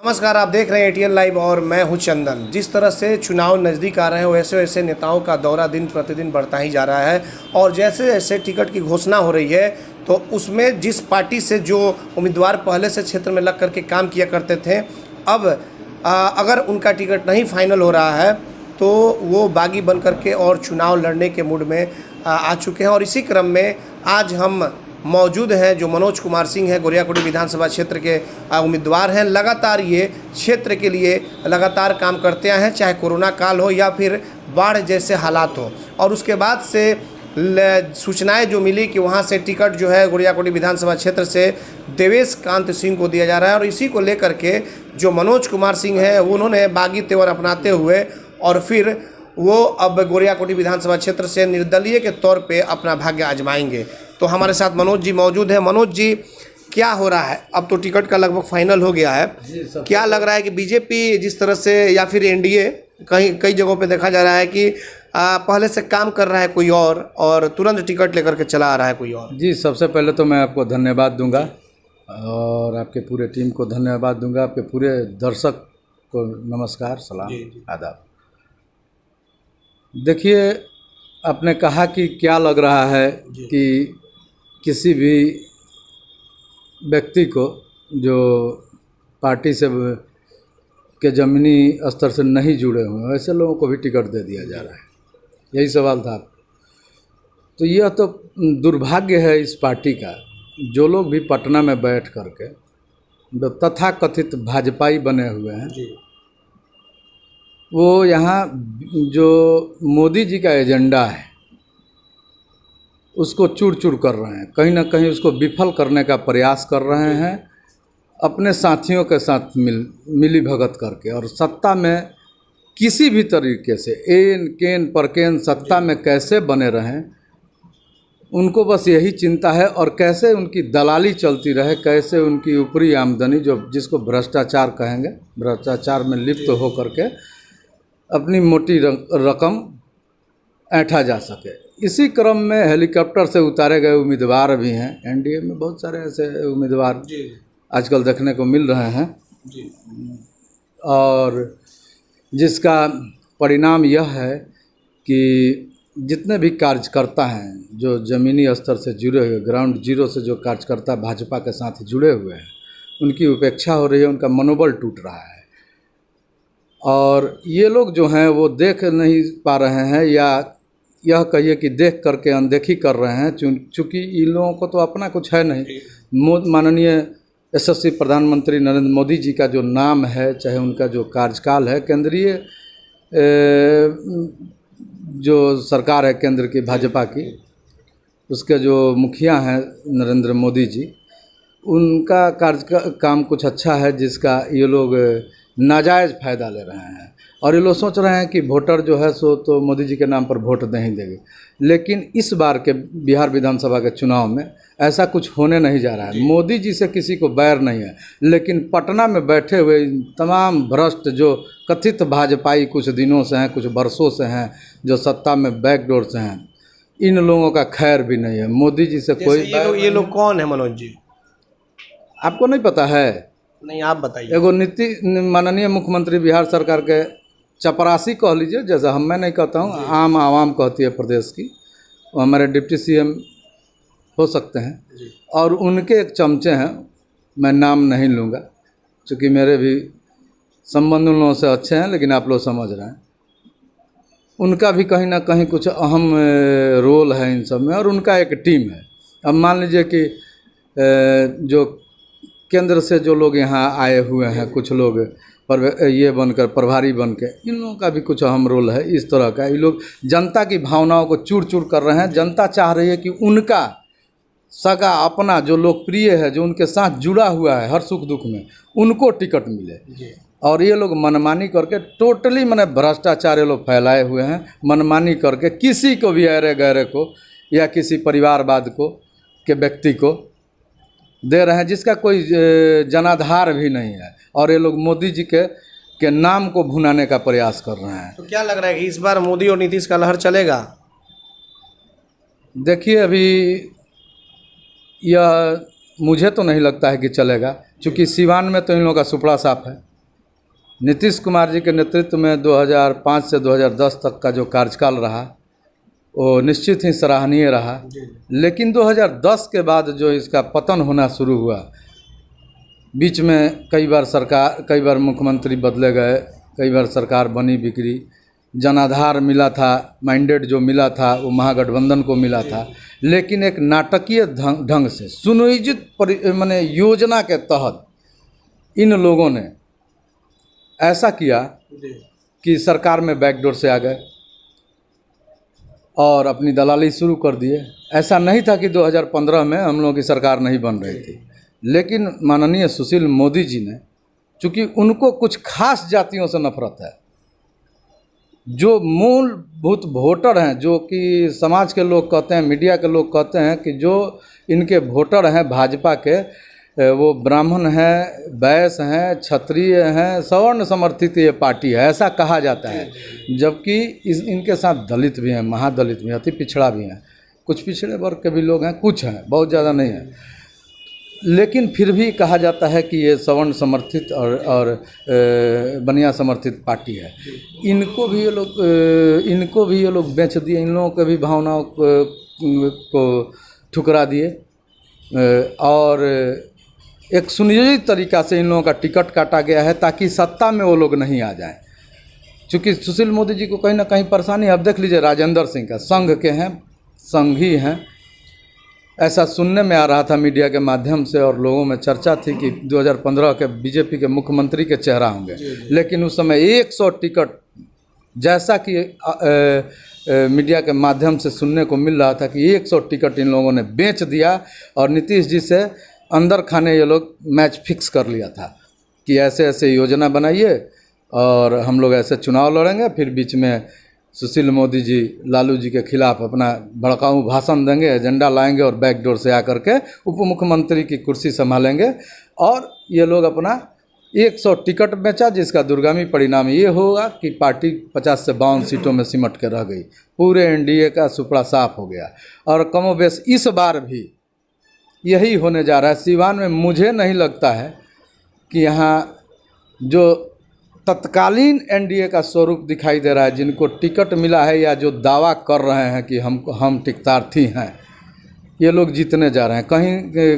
नमस्कार, आप देख रहे हैं एटीएन लाइव और मैं हूं चंदन। जिस तरह से चुनाव नज़दीक आ रहे हैं वैसे वैसे नेताओं का दौरा दिन प्रतिदिन बढ़ता ही जा रहा है और जैसे जैसे टिकट की घोषणा हो रही है तो उसमें जिस पार्टी से जो उम्मीदवार पहले से क्षेत्र में लग करके काम किया करते थे, अब अगर उनका टिकट नहीं फाइनल हो रहा है तो वो बागी बन करके और चुनाव लड़ने के मूड में आ चुके हैं। और इसी क्रम में आज हम मौजूद हैं जो मनोज कुमार सिंह हैं, गोरियाकोटी विधानसभा क्षेत्र के उम्मीदवार हैं। लगातार ये क्षेत्र के लिए लगातार काम करते आए हैं, चाहे कोरोना काल हो या फिर बाढ़ जैसे हालात हो। और उसके बाद से सूचनाएं जो मिली कि वहां से टिकट जो है गोरियाकोटी विधानसभा क्षेत्र से देवेश कांत सिंह को दिया जा रहा है और इसी को लेकर के जो मनोज कुमार सिंह हैं उन्होंने बागी तेवर अपनाते हुए और फिर वो अब गोरियाकोटी विधानसभा क्षेत्र से निर्दलीय के तौर पे अपना भाग्य आजमाएंगे। तो हमारे साथ मनोज जी मौजूद हैं। मनोज जी, क्या हो रहा है? अब तो टिकट का लगभग फाइनल हो गया है, क्या लग रहा है कि बीजेपी जिस तरह से या फिर एनडीए कई जगहों पे देखा जा रहा है कि पहले से काम कर रहा है कोई और तुरंत टिकट लेकर के चला आ रहा है कोई और? जी, सबसे पहले तो मैं आपको धन्यवाद दूंगा और आपके पूरे टीम को धन्यवाद दूंगा। आपके पूरे दर्शक को नमस्कार, सलाम, आदाब। देखिए, आपने कहा कि क्या लग रहा है कि किसी भी व्यक्ति को जो पार्टी से के ज़मीनी स्तर से नहीं जुड़े हुए वैसे लोगों को भी टिकट दे दिया जा रहा है, यही सवाल था। तो यह तो दुर्भाग्य है इस पार्टी का। जो लोग भी पटना में बैठ करके तथाकथित भाजपाई बने हुए हैं वो यहाँ जो मोदी जी का एजेंडा है उसको चूर चूर कर रहे हैं, कहीं ना कहीं उसको विफल करने का प्रयास कर रहे हैं अपने साथियों के साथ मिली भगत करके। और सत्ता में किसी भी तरीके से एन केन परकेन सत्ता में कैसे बने रहें, उनको बस यही चिंता है। और कैसे उनकी दलाली चलती रहे, कैसे उनकी ऊपरी आमदनी जो जिसको भ्रष्टाचार कहेंगे, भ्रष्टाचार में लिप्त हो करके अपनी मोटी रकम ऐंठा जा सके। इसी क्रम में हेलीकॉप्टर से उतारे गए उम्मीदवार भी हैं। एनडीए में बहुत सारे ऐसे उम्मीदवार आजकल देखने को मिल रहे हैं और जिसका परिणाम यह है कि जितने भी कार्यकर्ता हैं जो ज़मीनी स्तर से जुड़े हुए, ग्राउंड जीरो से जो कार्यकर्ता भाजपा के साथ जुड़े हुए हैं, उनकी उपेक्षा हो रही है, उनका मनोबल टूट रहा है। और ये लोग जो हैं वो देख नहीं पा रहे हैं या यह कहिए कि देख करके अनदेखी कर रहे हैं, चूँकि इन लोगों को तो अपना कुछ है नहीं। माननीय यशस्वी प्रधानमंत्री नरेंद्र मोदी जी का जो नाम है, चाहे उनका जो कार्यकाल है, केंद्रीय जो सरकार है केंद्र की भाजपा की, उसके जो मुखिया हैं नरेंद्र मोदी जी, उनका काम कुछ अच्छा है जिसका ये लोग नाजायज़ फ़ायदा ले रहे हैं। और ये लोग सोच रहे हैं कि वोटर जो है सो तो मोदी जी के नाम पर वोट नहीं देंगे, लेकिन इस बार के बिहार विधानसभा के चुनाव में ऐसा कुछ होने नहीं जा रहा है। मोदी जी से किसी को बैर नहीं है, लेकिन पटना में बैठे हुए तमाम भ्रष्ट जो कथित भाजपाई कुछ दिनों से हैं, कुछ वर्षों से हैं, जो सत्ता में बैकडोर से हैं, इन लोगों का खैर भी नहीं है। मोदी जी से कोई ये लोग कौन है मनोज जी? आपको नहीं पता है? नहीं, आप बताइए। एगो माननीय मुख्यमंत्री बिहार सरकार के चपरासी कह लीजिए, जैसा मैं नहीं कहता हूँ, आम आवाम कहती है प्रदेश की, वो हमारे डिप्टी सीएम हो सकते हैं। और उनके एक चमचे हैं, मैं नाम नहीं लूँगा क्योंकि मेरे भी संबंध उन लोगों से अच्छे हैं, लेकिन आप लोग समझ रहे हैं, उनका भी कहीं ना कहीं कुछ अहम रोल है इन सब में, और उनका एक टीम है। अब मान लीजिए कि जो केंद्र से जो लोग यहाँ आए हुए हैं, कुछ लोग ये बनकर प्रभारी बन के, इन लोगों का भी कुछ अहम रोल है इस तरह का। ये लोग जनता की भावनाओं को चूर चूर कर रहे हैं। जनता चाह रही है कि उनका सगा अपना जो लोकप्रिय है, जो उनके साथ जुड़ा हुआ है हर सुख दुख में, उनको टिकट मिले। और ये लोग मनमानी करके टोटली मैंने भ्रष्टाचार ये लोग फैलाए हुए हैं। मनमानी करके किसी को भी अरे गहरे को या किसी परिवारवाद को के व्यक्ति को दे रहे हैं जिसका कोई जनाधार भी नहीं है। और ये लोग मोदी जी के नाम को भुनाने का प्रयास कर रहे हैं। तो क्या लग रहा है कि इस बार मोदी और नीतीश का लहर चलेगा? देखिए, अभी यह मुझे तो नहीं लगता है कि चलेगा, क्योंकि सिवान में तो इन लोगों का सुपड़ा साफ है। नीतीश कुमार जी के नेतृत्व में 2005 से 2010 तक का जो कार्यकाल रहा वो निश्चित ही सराहनीय रहा। लेकिन 2010 के बाद जो इसका पतन होना शुरू हुआ, बीच में कई बार मुख्यमंत्री बदले गए, कई बार सरकार बनी बिगड़ी, जनाधार मिला था, माइंडेड जो मिला था वो महागठबंधन को मिला था। लेकिन एक नाटकीय ढंग से सुनियोजित माने योजना के तहत इन लोगों ने ऐसा किया कि सरकार में बैकडोर से आ गए और अपनी दलाली शुरू कर दिए। ऐसा नहीं था कि 2015 में हम लोगों की सरकार नहीं बन रही थी, लेकिन माननीय सुशील मोदी जी ने, चूँकि उनको कुछ खास जातियों से नफरत है, जो मूलभूत वोटर हैं, जो कि समाज के लोग कहते हैं, मीडिया के लोग कहते हैं कि जो इनके वोटर हैं भाजपा के, वो ब्राह्मण हैं, वैश्य हैं, क्षत्रिय हैं, सवर्ण समर्थित ये पार्टी है, ऐसा कहा जाता है। जबकि इनके साथ दलित भी हैं, महादलित भी हैं, अति पिछड़ा भी हैं, कुछ पिछड़े वर्ग के भी लोग हैं, कुछ हैं, बहुत ज़्यादा नहीं है। लेकिन फिर भी कहा जाता है कि ये सवर्ण समर्थित और बनिया समर्थित पार्टी है। इनको भी ये लोग बेच दिए, इन लोगों के भी भावनाओं को ठुकरा दिए और एक सुनियोजित तरीक़ा से इन लोगों का टिकट काटा गया है ताकि सत्ता में वो लोग नहीं आ जाएं। चूँकि सुशील मोदी जी को कहीं ना कहीं परेशानी, अब देख लीजिए राजेंद्र सिंह का, संघ के हैं, संघी हैं, ऐसा सुनने में आ रहा था मीडिया के माध्यम से, और लोगों में चर्चा थी कि 2015 के बीजेपी के मुख्यमंत्री के चेहरा होंगे। लेकिन उस समय 100 टिकट, जैसा कि मीडिया के माध्यम से सुनने को मिल रहा था कि 100 टिकट इन लोगों ने बेच दिया और नीतीश जी से अंदर खाने ये लोग मैच फिक्स कर लिया था कि ऐसे ऐसे योजना बनाइए और हम लोग ऐसे चुनाव लड़ेंगे, फिर बीच में सुशील मोदी जी लालू जी के खिलाफ अपना भड़काऊ भाषण देंगे, एजेंडा लाएंगे और बैकडोर से आकर के उप मुख्यमंत्री की कुर्सी संभालेंगे। और ये लोग अपना 100 टिकट बेचा, जिसका दूरगामी परिणाम ये होगा कि पार्टी 50 से 52 सीटों में सिमट के रह गई, पूरे एनडीए का सुपड़ा साफ हो गया। और कमोबेश इस बार भी यही होने जा रहा है। सीवान में मुझे नहीं लगता है कि यहाँ जो तत्कालीन एनडीए का स्वरूप दिखाई दे रहा है, जिनको टिकट मिला है या जो दावा कर रहे हैं कि हम टिकटार्थी हैं, ये लोग जीतने जा रहे हैं।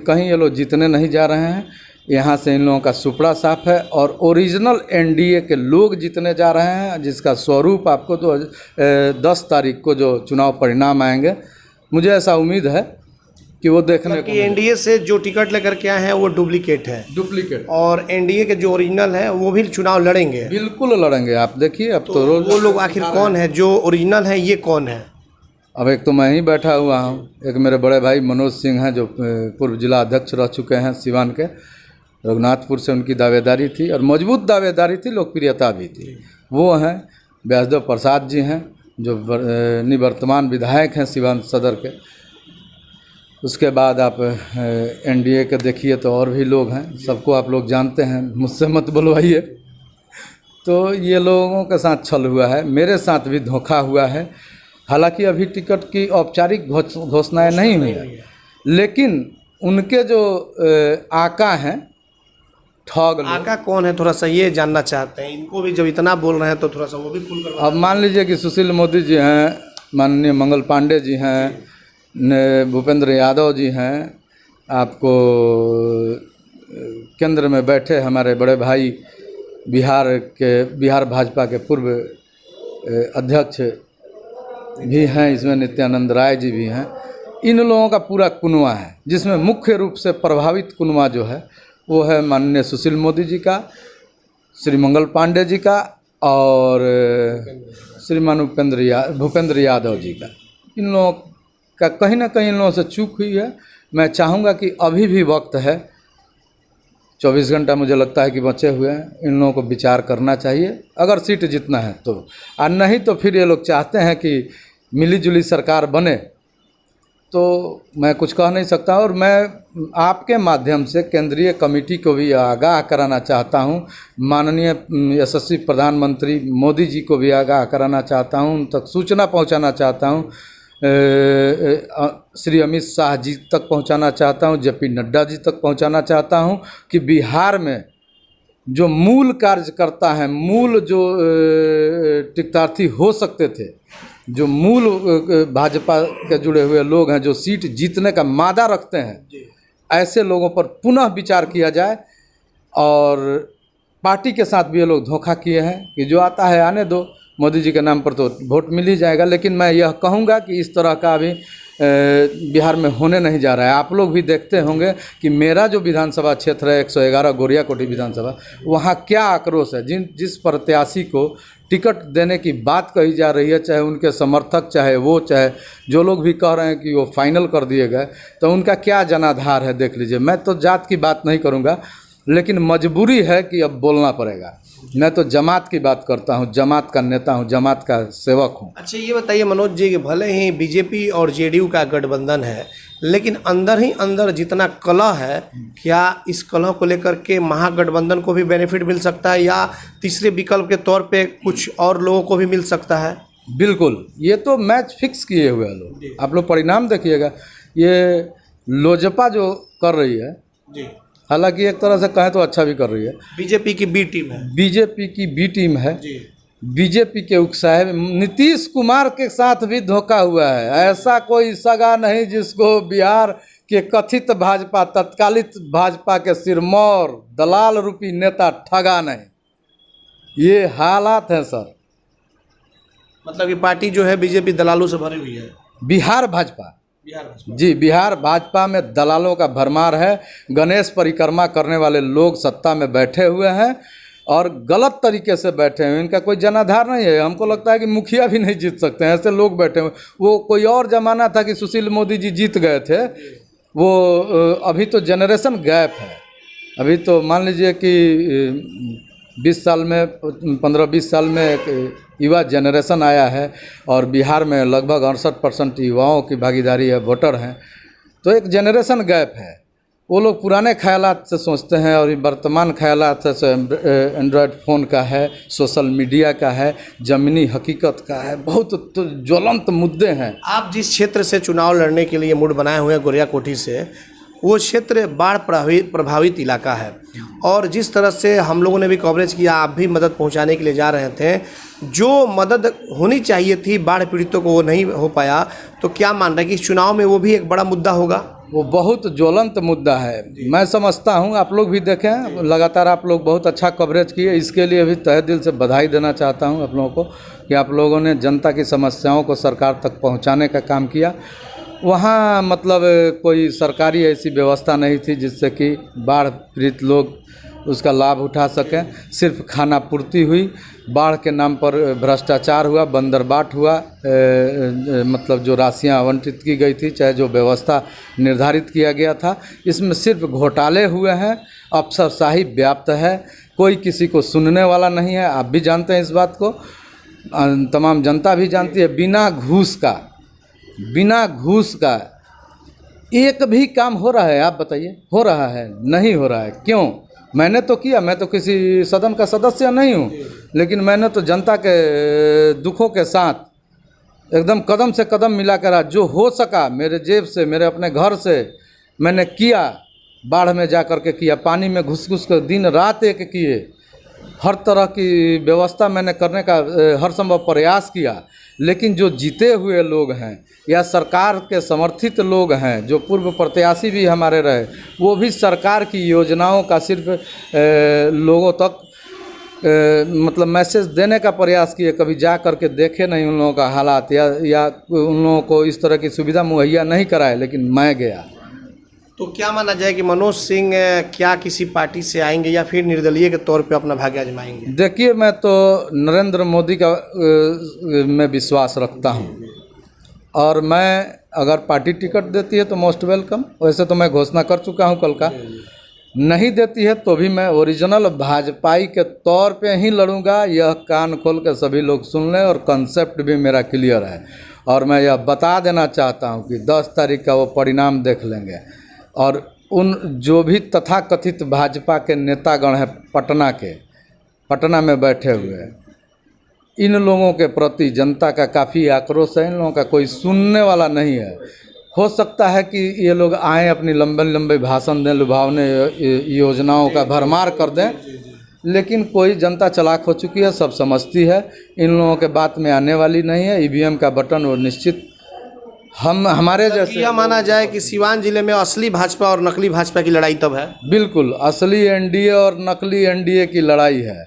कहीं ये लोग जीतने नहीं जा रहे हैं। यहाँ से इन लोगों का सुपड़ा साफ है और ओरिजिनल एनडीए के लोग जीतने जा रहे हैं, जिसका स्वरूप आपको तो 10 तारीख को जो चुनाव परिणाम आएंगे, मुझे ऐसा उम्मीद है कि वो देखने को एनडीए से जो टिकट लेकर के आए हैं वो डुप्लीकेट है, और एनडीए के जो ओरिजिनल है वो भी चुनाव लड़ेंगे। बिल्कुल लड़ेंगे। आप देखिए अब तो वो लोग आखिर कौन है जो ओरिजिनल है, ये कौन है? अब एक तो मैं ही बैठा हुआ हूँ, एक मेरे बड़े भाई मनोज सिंह हैं जो पूर्व जिला अध्यक्ष रह चुके हैं सिवान के, रघुनाथपुर से उनकी दावेदारी थी और मजबूत दावेदारी थी, लोकप्रियता भी थी। वो हैं व्यासदेव प्रसाद जी हैं जो निवर्तमान विधायक हैं सिवान सदर के। उसके बाद आप एनडीए के देखिए तो और भी लोग हैं, सबको आप लोग जानते हैं, मुझसे मत बुलवाइए। तो ये लोगों के साथ छल हुआ है, मेरे साथ भी धोखा हुआ है। हालांकि अभी टिकट की औपचारिक घोषणाएं नहीं हुई हैं, लेकिन उनके जो आका हैं, ठग आका कौन है, थोड़ा सा ये जानना चाहते हैं। इनको भी जब इतना बोल रहे हैं तो थोड़ा सा वो भी खुल कर। अब मान लीजिए कि सुशील मोदी जी हैं, माननीय मंगल पांडे जी हैं, भूपेंद्र यादव जी हैं, आपको केंद्र में बैठे हमारे बड़े भाई बिहार भाजपा के पूर्व अध्यक्ष भी हैं, इसमें नित्यानंद राय जी भी हैं। इन लोगों का पूरा कुनवा है, जिसमें मुख्य रूप से प्रभावित कुनवा जो है वो है माननीय सुशील मोदी जी का, श्री मंगल पांडे जी का और श्रीमान भूपेंद्र यादव जी का। इन लोगों का कहीं ना कहीं इन लोगों से चूक हुई है। मैं चाहूँगा कि अभी भी वक्त है, 24 घंटा मुझे लगता है कि बचे हुए हैं, इन लोगों को विचार करना चाहिए अगर सीट जीतना है तो। और नहीं तो फिर ये लोग चाहते हैं कि मिलीजुली सरकार बने, तो मैं कुछ कह नहीं सकता। और मैं आपके माध्यम से केंद्रीय कमेटी को भी आगाह कराना चाहता हूं, माननीय यशस्वी प्रधानमंत्री मोदी जी को भी आगाह कराना चाहता हूं, उन तक सूचना पहुंचाना चाहता हूं, श्री अमित शाह जी तक पहुंचाना चाहता हूं, जेपी नड्डा जी तक पहुंचाना चाहता हूं कि बिहार में जो मूल कार्यकर्ता हैं, मूल जो टिकटार्थी हो सकते थे, जो मूल भाजपा के जुड़े हुए लोग हैं, जो सीट जीतने का मादा रखते हैं, ऐसे लोगों पर पुनः विचार किया जाए। और पार्टी के साथ भी ये लोग धोखा किए हैं कि जो आता है आने दो, मोदी जी के नाम पर तो वोट मिल ही जाएगा। लेकिन मैं यह कहूँगा कि इस तरह का अभी बिहार में होने नहीं जा रहा है। आप लोग भी देखते होंगे कि मेरा जो विधानसभा क्षेत्र है 111 गोरियाकोटी विधानसभा, वहाँ क्या आक्रोश है। जिस प्रत्याशी को टिकट देने की बात कही जा रही है, चाहे उनके समर्थक, चाहे जो लोग भी कह रहे हैं कि वो फाइनल कर दिए गए, तो उनका क्या जनाधार है देख लीजिए। मैं तो जात की बात नहीं करूँगा, लेकिन मजबूरी है कि अब बोलना पड़ेगा। मैं तो जमात की बात करता हूँ, जमात का नेता हूँ, जमात का सेवक हूँ। अच्छा ये बताइए मनोज जी कि भले ही बीजेपी और जेडीयू का गठबंधन है, लेकिन अंदर ही अंदर जितना कलह है, क्या इस कलह को लेकर के महागठबंधन को भी बेनिफिट मिल सकता है या तीसरे विकल्प के तौर पे कुछ और लोगों को भी मिल सकता है? बिल्कुल, ये तो मैच फिक्स किए हुए हैं लोग। आप लोग परिणाम देखिएगा। ये लोजपा जो कर रही है जी, हालांकि एक तरह से कहें तो अच्छा भी कर रही है। बीजेपी की बी टीम है। बीजेपी की बी टीम है जी, बीजेपी के उकसाए में नीतीश कुमार के साथ भी धोखा हुआ है। ऐसा कोई सगा नहीं जिसको बिहार के कथित भाजपा, तत्कालित भाजपा के सिरमौर दलाल रूपी नेता ठगा नहीं। ये हालात हैं सर। मतलब कि पार्टी जो है बीजेपी दलालों से भरी हुई है। बिहार भाजपा बिहार जी, बिहार भाजपा में दलालों का भरमार है। गणेश परिक्रमा करने वाले लोग सत्ता में बैठे हुए हैं और गलत तरीके से बैठे हैं। इनका कोई जनाधार नहीं है। हमको लगता है कि मुखिया भी नहीं जीत सकते हैं, ऐसे लोग बैठे हुए। वो कोई और जमाना था कि सुशील मोदी जी जीत गए थे, वो अभी तो जनरेशन गैप है। अभी तो मान लीजिए कि 20 साल में, 15-20 साल में एक युवा जनरेशन आया है और बिहार में लगभग 68% युवाओं की भागीदारी है, वोटर हैं। तो एक जनरेशन गैप है। वो लोग पुराने ख्यालात से सोचते हैं और वर्तमान ख्यालात से एंड्रॉयड फ़ोन का है, सोशल मीडिया का है, ज़मीनी हकीकत का है। बहुत तो ज्वलंत मुद्दे हैं। आप जिस क्षेत्र से चुनाव लड़ने के लिए मूड बनाए हुए हैं गोरियाकोटी से, वो क्षेत्र बाढ़ प्रभावित इलाका है और जिस तरह से हम लोगों ने भी कवरेज किया, आप भी मदद पहुंचाने के लिए जा रहे थे, जो मदद होनी चाहिए थी बाढ़ पीड़ितों को वो नहीं हो पाया। तो क्या मान रहे हैं कि इस चुनाव में वो भी एक बड़ा मुद्दा होगा? वो बहुत ज्वलंत मुद्दा है, मैं समझता हूँ। आप लोग भी देखें, लगातार आप लोग बहुत अच्छा कवरेज किए, इसके लिए भी तहे दिल से बधाई देना चाहता हूँ आप लोगों को कि आप लोगों ने जनता की समस्याओं को सरकार तक पहुँचाने का काम किया। वहाँ मतलब कोई सरकारी ऐसी व्यवस्था नहीं थी जिससे कि बाढ़ पीड़ित लोग उसका लाभ उठा सकें। सिर्फ खाना पूर्ति हुई, बाढ़ के नाम पर भ्रष्टाचार हुआ, बंदरबाट हुआ। मतलब जो राशियां आवंटित की गई थी, चाहे जो व्यवस्था निर्धारित किया गया था, इसमें सिर्फ घोटाले हुए हैं, अफसरशाही व्याप्त है, कोई किसी को सुनने वाला नहीं है। आप भी जानते हैं इस बात को, तमाम जनता भी जानती है। बिना घूस का एक भी काम हो रहा है? आप बताइए, हो रहा है? नहीं हो रहा है। क्यों? मैंने तो किया, मैं तो किसी सदन का सदस्य नहीं हूँ, लेकिन मैंने तो जनता के दुखों के साथ एकदम कदम से कदम मिलाकर जो हो सका मेरे जेब से, मेरे अपने घर से मैंने किया। बाढ़ में जा कर के किया, पानी में घुस कर दिन रात एक किए, हर तरह की व्यवस्था मैंने करने का हर संभव प्रयास किया। लेकिन जो जीते हुए लोग हैं या सरकार के समर्थित लोग हैं, जो पूर्व प्रत्याशी भी हमारे रहे, वो भी सरकार की योजनाओं का सिर्फ लोगों तक मतलब मैसेज देने का प्रयास किए, कभी जा करके देखे नहीं उन लोगों का हालात या उन लोगों को इस तरह की सुविधा मुहैया नहीं कराए। लेकिन मैं गया। तो क्या माना जाए कि मनोज सिंह क्या किसी पार्टी से आएंगे या फिर निर्दलीय के तौर पे अपना भाग्य आजमाएंगे? देखिए, मैं तो नरेंद्र मोदी का में विश्वास रखता हूँ और मैं अगर पार्टी टिकट देती है तो मोस्ट वेलकम। वैसे तो मैं घोषणा कर चुका हूँ कल का। नहीं देती है तो भी मैं ओरिजिनल भाजपाई के तौर पे ही लड़ूंगा। यह कान खोल के सभी लोग सुन लें और कंसेप्ट भी मेरा क्लियर है। और मैं यह बता देना चाहता हूँ कि 10 तारीख का वो परिणाम देख लेंगे और उन जो भी तथाकथित भाजपा के नेतागण हैं पटना में बैठे हुए हैं, इन लोगों के प्रति जनता का काफ़ी आक्रोश है। इन लोगों का कोई सुनने वाला नहीं है। हो सकता है कि ये लोग आएँ, अपनी लंबे लंबे भाषण दें, लुभावने योजनाओं का भरमार कर दें, लेकिन कोई जनता चालाक हो चुकी है, सब समझती है, इन लोगों के बात में आने वाली नहीं है। ईवीएम का बटन वो निश्चित हमारे जैसे यह माना जाए कि सिवान जिले में असली भाजपा और नकली भाजपा की लड़ाई तब है। बिल्कुल असली एनडीए और नकली एनडीए की लड़ाई है।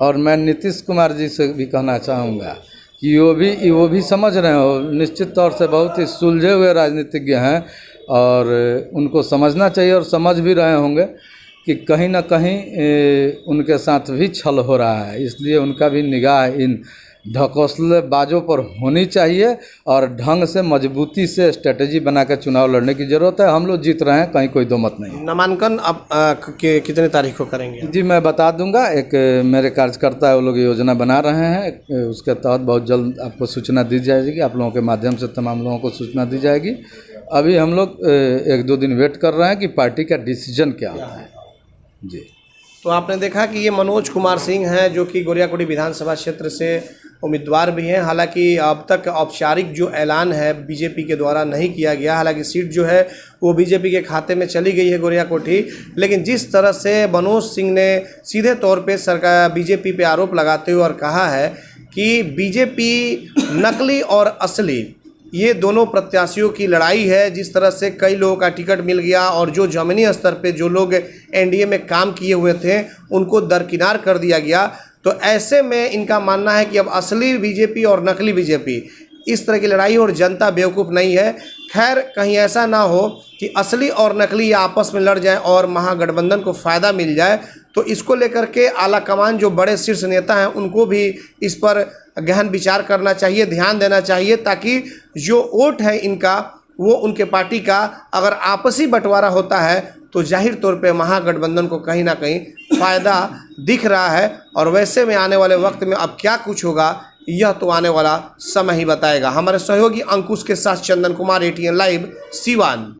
और मैं नीतीश कुमार जी से भी कहना चाहूँगा कि वो भी समझ रहे हो, निश्चित तौर से बहुत ही सुलझे हुए राजनीतिज्ञ हैं और उनको समझना चाहिए और समझ भी रहे होंगे कि कहीं ना कहीं उनके साथ भी छल हो रहा है। इसलिए उनका भी निगाह इन ढकोसलेबाजों पर होनी चाहिए और ढंग से मजबूती से स्ट्रेटजी बनाकर चुनाव लड़ने की ज़रूरत है। हम लोग जीत रहे हैं, कहीं कोई दो मत नहीं है। नामांकन अब कितने तारीख को करेंगे? जी मैं बता दूंगा, एक मेरे कार्यकर्ता है, वो लोग योजना बना रहे हैं, उसके तहत बहुत जल्द आपको सूचना दी जाएगी। आप लोगों के माध्यम से तमाम लोगों को सूचना दी जाएगी। अभी हम लोग 1-2 दिन वेट कर रहे हैं कि पार्टी का डिसीजन क्या होता है। जी तो आपने देखा कि ये मनोज कुमार सिंह हैं जो कि गोरियाकोटी विधानसभा क्षेत्र से उम्मीदवार भी हैं। हालांकि अब तक औपचारिक जो ऐलान है बीजेपी के द्वारा नहीं किया गया। हालांकि सीट जो है वो बीजेपी के खाते में चली गई है गोरियाकोटी। लेकिन जिस तरह से मनोज सिंह ने सीधे तौर पे सरकार बीजेपी पे आरोप लगाते हुए और कहा है कि बीजेपी नकली और असली ये दोनों प्रत्याशियों की लड़ाई है। जिस तरह से कई लोगों का टिकट मिल गया और जो ज़मीनी स्तर पे जो लोग एनडीए में काम किए हुए थे उनको दरकिनार कर दिया गया। तो ऐसे में इनका मानना है कि अब असली बीजेपी और नकली बीजेपी इस तरह की लड़ाई और जनता बेवकूफ़ नहीं है। खैर कहीं ऐसा ना हो कि असली और नकली आपस में लड़ जाएं और महागठबंधन को फ़ायदा मिल जाए। तो इसको लेकर के आला कमान जो बड़े शीर्ष नेता हैं उनको भी इस पर गहन विचार करना चाहिए, ध्यान देना चाहिए, ताकि जो वोट है इनका वो उनके पार्टी का अगर आपसी बंटवारा होता है तो जाहिर तौर पे महागठबंधन को कहीं ना कहीं फ़ायदा दिख रहा है। और वैसे में आने वाले वक्त में अब क्या कुछ होगा यह तो आने वाला समय ही बताएगा। हमारे सहयोगी अंकुश के साथ चंदन कुमार, ATN लाइव, सिवान।